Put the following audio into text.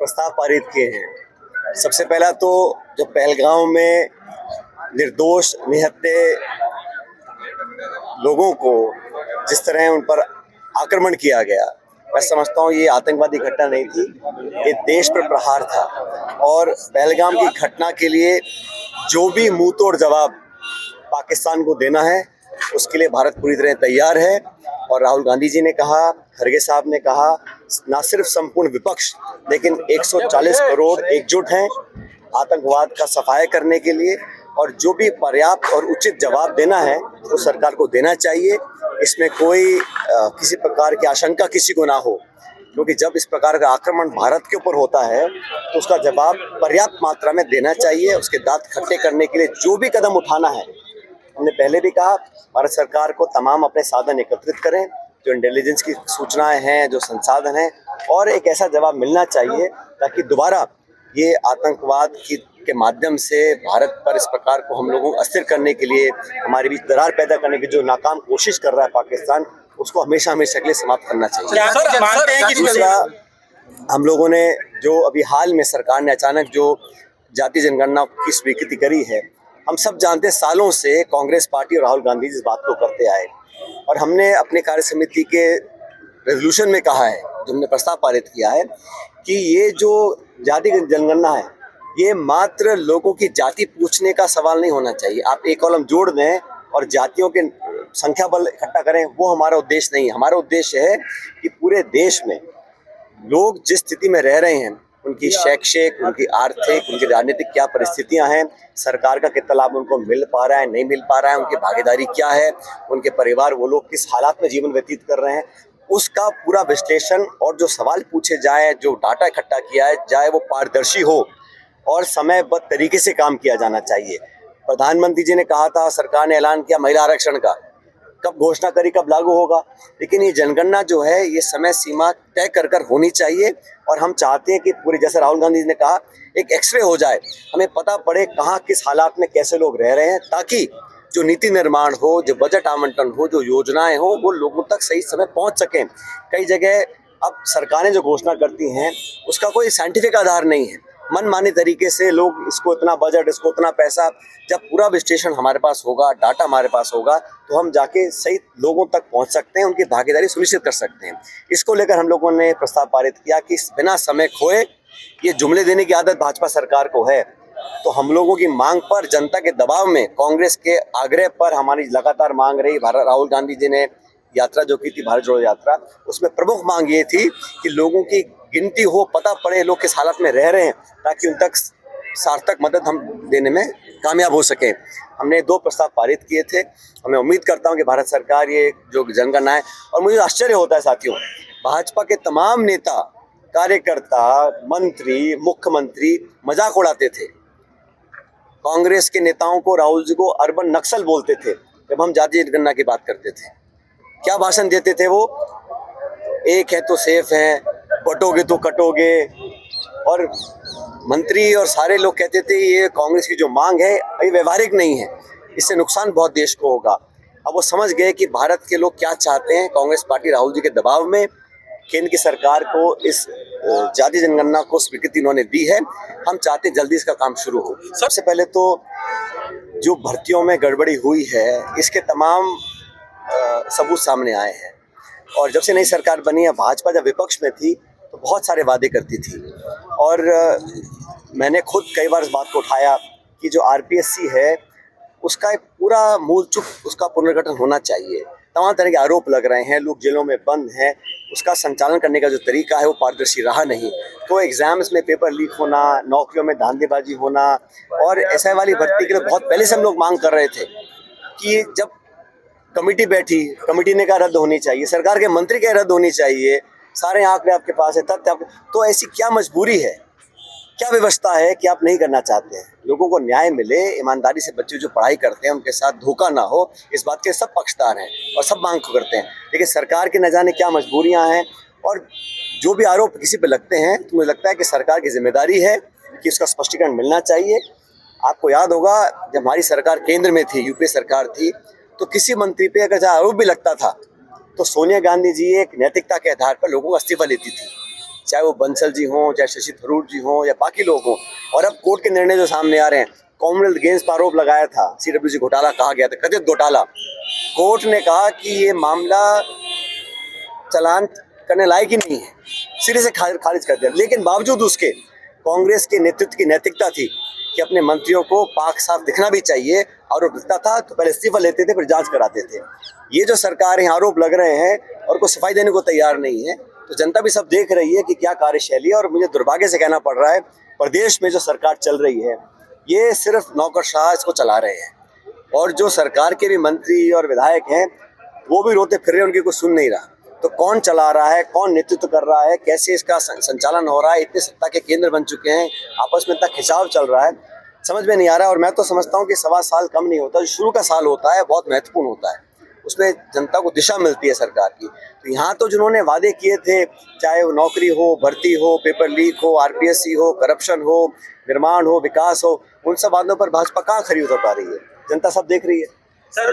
प्रस्ताव पारित किए हैं। सबसे पहला तो जो पहलगांव में निर्दोष निहत्थे लोगों को जिस तरह उन पर आक्रमण किया गया, मैं समझता हूँ ये आतंकवादी घटना नहीं थी, ये देश पर प्रहार था। और पहलगाम की घटना के लिए जो भी मुंह तोड़ जवाब पाकिस्तान को देना है उसके लिए भारत पूरी तरह तैयार है। और राहुल गांधी जी ने कहा, खड़गे साहब ने कहा, न सिर्फ संपूर्ण विपक्ष लेकिन 140 करोड़ एकजुट हैं आतंकवाद का सफाया करने के लिए। और जो भी पर्याप्त और उचित जवाब देना है वो सरकार को देना चाहिए। इसमें कोई किसी प्रकार की आशंका किसी को ना हो, क्योंकि जब इस प्रकार का आक्रमण भारत के ऊपर होता है तो उसका जवाब पर्याप्त मात्रा में देना चाहिए। उसके दांत खट्टे करने के लिए जो भी कदम उठाना है, हमने पहले भी कहा, भारत सरकार को तमाम अपने साधन एकत्रित करें, जो इंटेलिजेंस की सूचनाएं हैं, जो संसाधन हैं, और एक ऐसा जवाब मिलना चाहिए ताकि दोबारा ये आतंकवाद के माध्यम से भारत पर इस प्रकार को हम लोगों को अस्थिर करने के लिए, हमारे बीच दरार पैदा करने की जो नाकाम कोशिश कर रहा है पाकिस्तान, उसको हमेशा हमेशा के लिए समाप्त करना चाहिए। दूसरा, हम लोगों ने जो अभी हाल में सरकार ने अचानक जो जाति जनगणना की स्वीकृति करी है, हम सब जानते हैं सालों से कांग्रेस पार्टी और राहुल गांधी इस बात को करते आए, और हमने अपने कार्य समिति के रेजोल्यूशन में कहा है, जो हमने प्रस्ताव पारित किया है, कि ये जो जाति जनगणना है ये मात्र लोगों की जाति पूछने का सवाल नहीं होना चाहिए। आप एक कॉलम जोड़ दें और जातियों के संख्या बल इकट्ठा करें, वो हमारा उद्देश्य नहीं है। हमारा उद्देश्य है कि पूरे देश में लोग जिस स्थिति में रह रहे हैं, उनकी शैक्षिक, उनकी आर्थिक, उनकी राजनीतिक क्या परिस्थितियां हैं, सरकार का कितना लाभ उनको मिल पा रहा है, नहीं मिल पा रहा है, उनकी भागीदारी क्या है, उनके परिवार, वो लोग किस हालात में जीवन व्यतीत कर रहे हैं, उसका पूरा विश्लेषण और जो सवाल पूछे जाए, जो डाटा इकट्ठा किया है जाए, वो पारदर्शी हो और समयबद्ध तरीके से काम किया जाना चाहिए। प्रधानमंत्री जी ने कहा था, सरकार ने ऐलान किया महिला आरक्षण का, कब घोषणा करी, कब लागू होगा, लेकिन ये जनगणना जो है ये समय सीमा तय कर होनी चाहिए। और हम चाहते हैं कि पूरी, जैसे राहुल गांधी जी ने कहा, एक एक्सरे हो जाए, हमें पता पड़े कहाँ किस हालात में कैसे लोग रह रहे हैं, ताकि जो नीति निर्माण हो, जो बजट आवंटन हो, जो योजनाएं हो, वो लोगों तक सही समय पहुंच सकें। कई जगह अब सरकारें जो घोषणा करती हैं उसका कोई साइंटिफिक आधार नहीं है, मनमानी तरीके से लोग इसको इतना बजट, इसको इतना पैसा, जब पूरा विश्लेषण हमारे पास होगा, डाटा हमारे पास होगा, तो हम जाके सही लोगों तक पहुंच सकते हैं, उनकी भागीदारी सुनिश्चित कर सकते हैं। इसको लेकर हम लोगों ने प्रस्ताव पारित किया कि बिना समय खोए, ये जुमले देने की आदत भाजपा सरकार को है, तो हम लोगों की मांग पर, जनता के दबाव में, कांग्रेस के आग्रह पर हमारी लगातार मांग रही, राहुल गांधी जी ने यात्रा जो की थी, भारत जोड़ो यात्रा, उसमें प्रमुख मांग ये थी कि लोगों की गिनती हो, पता पड़े लोग किस हालत में रह रहे हैं, ताकि उन तक सार्थक मदद हम देने में कामयाब हो सके। हमने 2 प्रस्ताव पारित किए थे। मैं उम्मीद करता हूं कि भारत सरकार ये जो जनगणना है, और मुझे आश्चर्य होता है साथियों, भाजपा के तमाम नेता, कार्यकर्ता, मंत्री, मुख्यमंत्री मजाक उड़ाते थे। कांग्रेस के नेताओं को, राहुल जी को अर्बन नक्सल बोलते थे जब हम जातीय जनगणना की बात करते थे। क्या भाषण देते थे वो, एक है तो सेफ है, बटोगे तो कटोगे, और मंत्री और सारे लोग कहते थे ये कांग्रेस की जो मांग है ये व्यवहारिक नहीं है, इससे नुकसान बहुत देश को होगा। अब वो समझ गए कि भारत के लोग क्या चाहते हैं। कांग्रेस पार्टी राहुल जी के दबाव में केंद्र की सरकार को इस जाति जनगणना को स्वीकृति उन्होंने दी है। हम चाहते हैं जल्दी इसका काम शुरू हो। सबसे पहले तो जो भर्तियों में गड़बड़ी हुई है, इसके तमाम सबूत सामने आए हैं, और जब से नई सरकार बनी है, भाजपा जब विपक्ष में थी तो बहुत सारे वादे करती थी, और मैंने खुद कई बार इस बात को उठाया कि जो आरपीएससी है उसका एक पूरा मूल चूक, उसका पुनर्गठन होना चाहिए। तमाम तरह के आरोप लग रहे हैं, लोग जेलों में बंद हैं, उसका संचालन करने का जो तरीका है वो पारदर्शी रहा नहीं। तो एग्जाम्स में पेपर लीक होना, नौकरियों में धांधलीबाजी होना, और एसआई वाली भर्ती के लिए बहुत पहले से हम लोग मांग कर रहे थे कि जब कमेटी बैठी, कमेटी ने कहा रद्द होनी चाहिए, सरकार के मंत्री कह रद्द होनी चाहिए, सारे आंकड़े आपके पास है, तथ्य आपके, तो ऐसी क्या मजबूरी है, क्या व्यवस्था है कि आप नहीं करना चाहते हैं? लोगों को न्याय मिले, ईमानदारी से बच्चे जो पढ़ाई करते हैं उनके साथ धोखा ना हो, इस बात के सब पक्षकार हैं और सब मांग करते हैं, लेकिन सरकार के न जाने क्या मजबूरियां हैं। और जो भी आरोप किसी पे लगते हैं तो मुझे लगता है कि सरकार की जिम्मेदारी है कि उसका स्पष्टीकरण मिलना चाहिए। आपको याद होगा जब हमारी सरकार केंद्र में थी, यूपीए सरकार थी, तो किसी मंत्री पे अगर आरोप भी लगता था तो सोनिया गांधी जी एक नैतिकता के आधार पर लोगों को इस्तीफा लेती थी। चाहे वो बंसल जी हों, चाहे शशि थरूर जी हों या बाकी लोग हों। और अब कोर्ट के निर्णय जो सामने आ रहे हैं, कॉमनवेल्थ गेम्स पर आरोप लगाया था, CWC घोटाला कहा गया था, कथित घोटाला। कोर्ट ने कहा कि ये मामला चालान करने लायक ही नहीं है, सिरे से खारिज कर दिया। लेकिन बावजूद उसके कांग्रेस के नेतृत्व की नैतिकता थी कि अपने मंत्रियों को पाक साफ दिखना भी चाहिए। आरोप दिखता था तो पहले इस्तीफा लेते थे, फिर जांच कराते थे। ये जो सरकार है, आरोप लग रहे हैं और कोई सफाई देने को तैयार नहीं है, तो जनता भी सब देख रही है कि क्या कार्यशैली है। और मुझे दुर्भाग्य से कहना पड़ रहा है, प्रदेश में जो सरकार चल रही है, ये सिर्फ नौकरशाह इसको चला रहे हैं। और जो सरकार के भी मंत्री और विधायक हैं, वो भी रोते फिर रहे हैं, उनकी कोई सुन नहीं रहा। तो कौन चला रहा है, कौन नेतृत्व कर रहा है, कैसे इसका संचालन हो रहा है, इतने सत्ता के केंद्र बन चुके हैं, आपस में इतना खिंचाव चल रहा है, समझ में नहीं आ रहा है। और मैं तो समझता हूँ कि 1.25 साल कम नहीं होता, जो शुरू का साल होता है बहुत महत्वपूर्ण होता है, उसमें जनता को दिशा मिलती है सरकार की। तो यहाँ तो जिन्होंने वादे किए थे, चाहे वो नौकरी हो, भर्ती हो, पेपर लीक हो, RPSC हो, करप्शन हो, निर्माण हो, विकास हो, उन सब वादों पर भाजपा कहाँ खरी उतर पा रही है? जनता सब देख रही है। सर